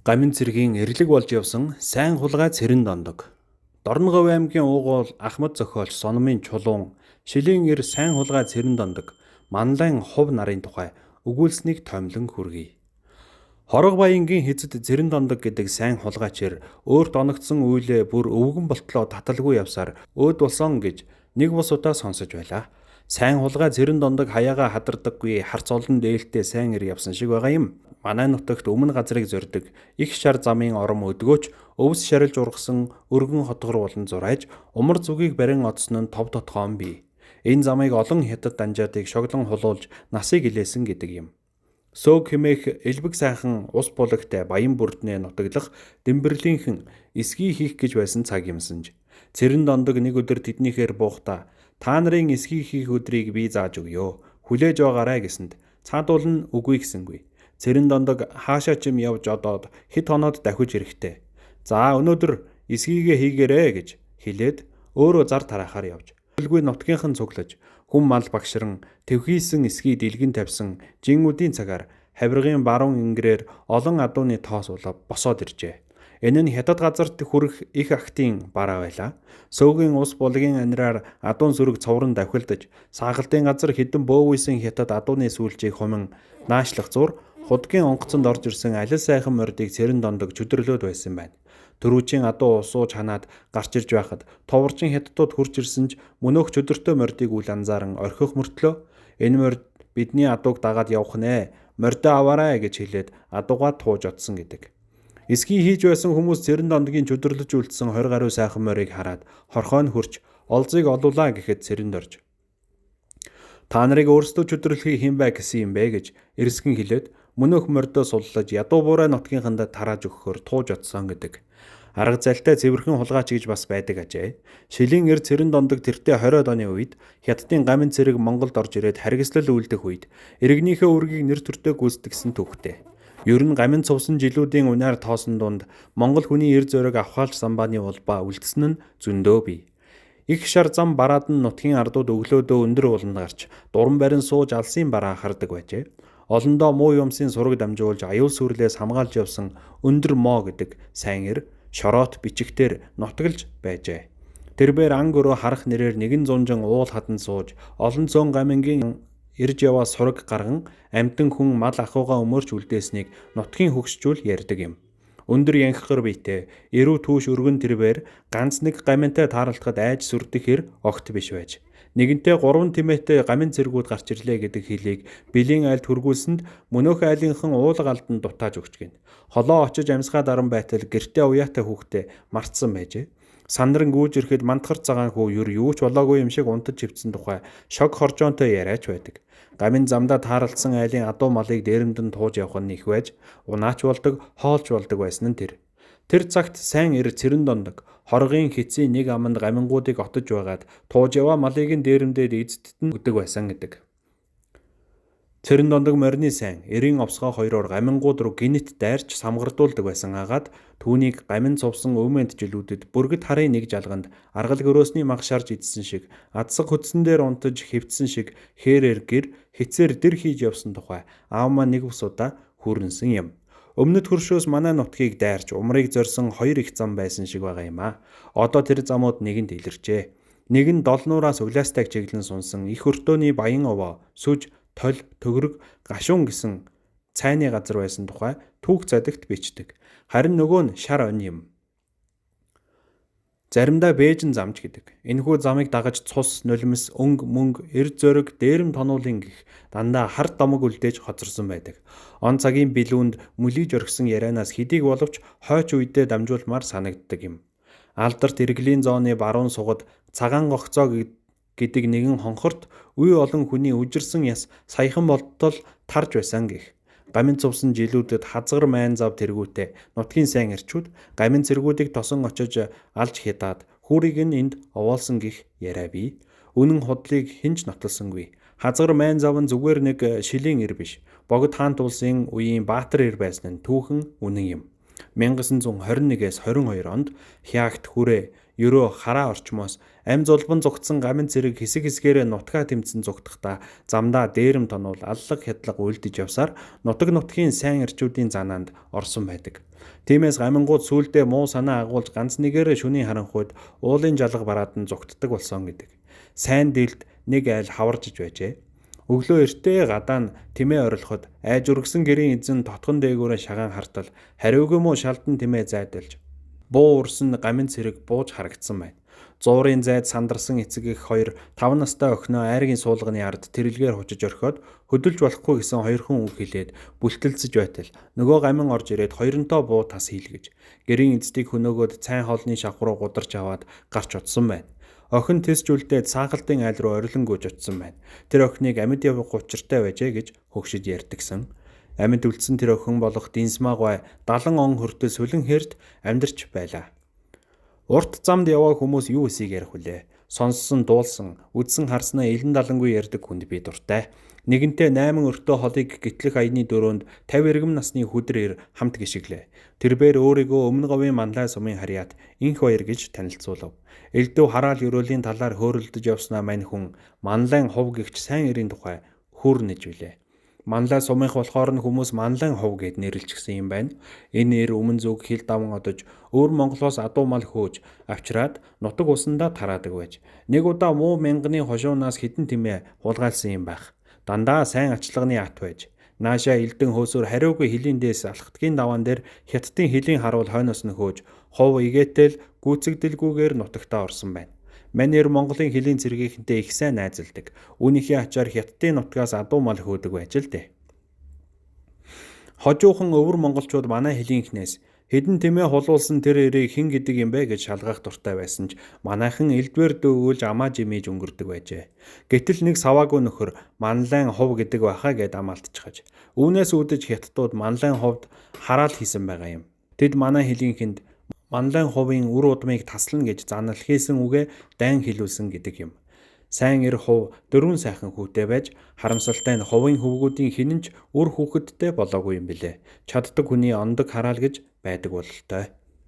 Гамин цэргийн эрлэг болж явсан сайн хулгай цэрэн дондог. Дорноговь аймгийн уугуул Ахмад зохиолч Сономын чулуун шилийн эр сайн хулгай цэрэн дондог манлайн хув нарын тухай өгүүлсэнийг томилон хүргэе. Хорог баянгийн хэзэд цэрэн дондог гэдэг сайн хулгайчээр өөрт оногдсон үйлээ бүр өвгөн болтлоо таталгүй явсаар өөд болсон гэж нэг бус удаа сонсож байлаа. Сайн хулгай цэрэн дондог хаяага хадардаггүй харц олон дээлтэй сайн ир явсан шиг байгаа юм. Манай нутагт өмнө газрыг зорддог их шар замын ором өдгөөч өвс шарилж ургасан өргөн хотгор болон зурайж умар зүгийг барин одсон нь тов тотгоон бий. Энэ замыг олон хятад данжаадыг шоглон хулуулж насыг илээсэн гэдэг юм. Сөг хэмээх элбэг сайхан ус булагтай баян бүрднээ нутаглах Дэмбэрлийнхэн эсгий хийх гэж байсан цаг юмсанж. Цэрэн дондог нэг өдөр тэднийхээр буухдаа та нарын эсгий хийх өдрийг би зааж өгье. Хүлээж байгаарай гэсэнд цаадуул нь үгүй гэсэнгүй. Цэрэн дондог хаашаа ч юм явж одоод хэд хоноод давхиж ирэхтэй. За өнөөдөр эсгийгээ хийгээрэй гэж хэлээд өөрөө зар тараахаар явж. Төлгүй нутгийнхан цуглаж хүм мал багшран твхийсэн эсгий дэлгэн тавьсан жингүүдийн цагаар хавиргын баруун ингэрээр олон адууны тоос улав босоод иржээ. Энэ нь хятад газарт хүрэх их актын бараа байлаа. Сөөгийн ус булгийн анираар адуун сүрэг цоврон давхилдаж саагалтын газар хідэн бөөвүйсэн хятад адууны сүүлчийг хумин наашлах зур худгийн онгоцонд орж ирсэн алил сайхан мордыг цэрэн дондог чөдөрлөөд байсан байна. Төрүүчийн адуу усууж ханаад гарч ирж байхад товарчин хятадууд хурж ирсэн ч мөнөөх чөдөртөө мордыг үл анзааран орхих мөртлөө энэ морд бидний адууг дагаад явах нэ мордоо аваарай гэж хэлээд адуугаа тууж одсон гэдэг. Эсгий хийж байсан хүмүүс цэрэн дондгийн чөдөрлөж үлдсэн 20 гаруй сайхан морийг хараад хорхоо нь хурч олзыг олуулаа гэхэд цэрэнд орж та нарыг өөрсдөө чөдөрлөхийг хэн бай гэсэн юм бэ гэж эрсгэн хэлээд мөнөөх мордоо суллаж ядуу буурай нутгийнхандаа тарааж өгөхөөр тууж одсон гэдэг. Арга залтай цэвэрхэн хулгайч гэж бас байдаг ажээ. Шилийн эр цэрэн дондог тэртээ 20-од оны үед Хятадын гамин цэрэг Монголд орж ирээд харгислал үйлдэх үед иргэнийхээ үргийг нэр төртөө гүйцэтгсэн төвхтэй. Ер нь гамин цувсан жилүүдийн унаар тоосон дунд Монгол хүний эр зориг авхаалж самбааны улбаа үлдсэн нь зөндөө бий. Их шар зам бараад нь нутгийн ардууд өглөөдөө өндөр ууланд гарч дуран барин сууж алсын бараа хардаг байжээ. Олондоо муу юмсын сураг дамжуулж аюул сүрлээс хамгаалж явсан өндөр мо гэдэг сайн эр шороот бичигтэр нутаглаж байжээ. Тэрбээр анг өрөө харах нэрээр нэгэн зунжин уул хадан сууж олон цөөн гамингийн ирж яваа сураг гарган амьтан хүн мал ахуйгаа өмөрч үлдээснийг нутгийн хөгшчүүл ярьдаг юм. Өндөр янхгар биетэй эрүү түүш өргөн тэрбээр ганц нэг гаминтай тааралдахад айж сүрдэхэр огт биш байж. Нэгэнтээ 3 тимээтэй гамин цэргүүд гарч ирлээ гэдэг хэлийг бэлгийн айлд хөргүүлсэнд мөнөөх айлынхан уулга алдан дутааж өгч гин. Холоо очиж амьсгаа даран байтал гэртээ уяатай хүүхдээ мартсан байжээ. Сандран гүйж ирэхэд мантахар цагаан хүү юу ч болоогүй юм шиг унтаж хөвцсөн тухай шог хоржоонтой яриач байдаг. Гамин замдаа тааралдсан айлын адуу малыг дээрэмдэн тууж явах нь их байж унаач болдог, хоолч болдог байсан нь тэр. Тэр цагт сайн эр цэрэн дондог хоргийн хэцийн нэг аманд гамингуудыг отож байгаад тууж яваа малыг нь дээрэмдээд эзэдт нь өгдөг байсан гэдэг. Цэрэн дондог морины сайн эрийн овсгоо хоёроор гамингууд руу гинэт дайрч самгардуулдаг байсан агаад түүнийг гамин цувсан өвмэнд жилүүдэд бүргэд харын нэг жалганд аргал гөрөөсний мах шарж идсэн шиг адсаг хөдсөн дээр унтаж хэвтсэн шиг хээрээр гэр хэцээр дэр хийж явсан тухай аав маань нэг ус удаа хүрнсэн юм. Өмнөд хөршөөс манай нутгийг дайрч умрыг зорьсон 2 их зам байсан шиг байгаа юм аа. Одоо тэр замууд нэгэнд илэрчээ. Нэг нь долнуураас углаастайг чиглэн сунсан их өртөөний баян овоо сүж толь, төгрөг, гашуун гэсэн цайны газар байсан тухай түүх задагт бичдэг. Харин нөгөө нь шар он юм. Заримдаа бээжин замч гэдэг. Энэхүү замыг дагаж цус, нулимс, өнгө, мөнгө, эр зориг, дээрэм тонуулын гих дандаа хард домог үлдээж хоцорсон байдаг. Он цагийн билүүнд мөлийж орхисон ярианаас хэдийг боловч хойч үедээ дамжуулмаар санагддаг юм. Алдарт иргэлийн зооны баруун сугад цагаан гогцоо гэдэг нэгэн хонхорт үе олон хүний үжирсэн яс саяхан болтол тарж байсан гэх. Гамин цувсан жилүүдэд хазгар майн зав тэргүүтээ нутгийн сайн эрчүүд гамин цэргүүдийг тосон очиж алж хятаад хүүрийг нь энд овоолсон гих яриа бий. Үнэн худлыг хинч нотолсонгүй. Хазгар майн зав нь зүгээр нэг шилийн эр биш. Богд хаан тулсын үеийн баатар эр байсан нь түүхэн үнэн юм. 1921-с 22 онд Хягт хүрээ ерөө хараа орчмоос ам зулбан зугтсан гамин цэрэг хэсэг хэсгээрээ нутгаа тэмцэн зугтахдаа замдаа дээрэм тонуул аллаг хядлага үйлдэж явсаар нутаг нутгийн сайн эрчүүдийн занаанд орсон байдаг. Тиймээс гамингууд сүүлдээ муу санаа агуулж ганц нэгээрээ шөнийн харанхуйд уулын жалга бараад нь зугтдаг болсон гэдэг. Сайн дийлд нэг айл хаваржж байжээ. Өглөө эртээ гадаа нь тэмээ орилоход айж үргэсэн гэрийн эзэн тотгон дээгүүрээ шагаан хартал хариугүй муу шалдан тэмээ зайдалж буу урсан гамин цэрэг бууж харагдсан байна. Зуурын зайд сандарсан эцэг эх хоёр 5 настай охиноо айргийн суулганы ард тэрэлгээр хучиж орхиод хөдөлж болохгүй гэсэн хоёрхан үг хэлээд бүлтэлцэж байтал нөгөө гамин орж ирээд хоёронтоо буу тас хийлгэж гэрийн эцдийг хөнөөгөөд цайн хоолны шавхруу гударч аваад гарч утсан байна. Охин тэсж үлдээд саахалтын айл руу орилон гүйж очсон байна. Тэр охиныг амьд явах учиртай байжээ гэж хөгшөж ярьдагсан. Амьд үлдсэн тэр охин болох Динсмагвай 70 он хүртэл сүлэн хэрд амьдарч байлаа. Урт замд яваа хүмүүс юу эсийг ярих вүлээ? Сонссон, дуулсан, үдсэн харснаа элен далангүй ярьдаг хүнд би дуртай. Нэгэнтээ 8 өртөө холыг гитлэх аяны дөрөөнд 50 эргэм насны хүдрээр хамт гიშиглээ. Тэрбээр өөрийгөө өмнө говийн манлай сумын харьяат инх баяр гэж танилцуулав. Элдв хараал ерөөлийн талаар хөөрөлдөж явснаа мань хүн манлайн хов гихч сайн эрийн тухай хүрнэж билээ. Манлай сумынх болохоор нь хүмүүс манлайн хов гэд нэрлэлчихсэн юм байна. Энэ нэр өмнө зүг хил даван одож өөр Монголоос адуу мал хөөж авчираад нутаг усандаа тараадаг байж. Нэг удаа муу мянганы хошуунаас хідэн тэмээ хулгайлсан юм байх. Дандаа сайн ачлагны ат байж. Наашаа элдэн хөөсөөр хариугүй хилийн дээс алхтгийн даваан дээр хятадын хилийн харуул хойноос нь хөөж хов игээтэл гүйцэгдэлгүйгээр нутагтаа орсон байна. Манер Монголын хилийн цэргийнхэнтэй их сайн найзалдаг. Үүнийхээ ачаар хятадын нутгаас адуу мал хөөдөг байж л дээ. Хожуухан өвөр монголчууд манай хилийнхнээс хэдэн тэмээ хулуулсан тэр эрийг хэн гэдэг юм бэ гэж шалгах дуртай байсан ч манайхан элдвэр дөвөөлж амаа жимээж өнгөрдөг байжээ. Гэтэл нэг саваагүй нөхөр манлайн хов гэдэг байхаа гэд амаалтчихаж. Үүнээс үүдэж хятадууд манлайн ховд хараал хийсэн байгаа юм. Тэд манай хилийнхэнд манлайн ховын үр удмыг таслана гэж занал хийсэн үгээ дайн хэлүүлсэн гэдэг юм. Сайн эр хов дөрвөн сайхан хүүтэй байж харамсалтай нь ховын хөвгүүдийн хинэнч үр хүүхэдтэй болоогүй юм билээ. Чаддаг хүний ондог хараал гэж байдаг бололтой.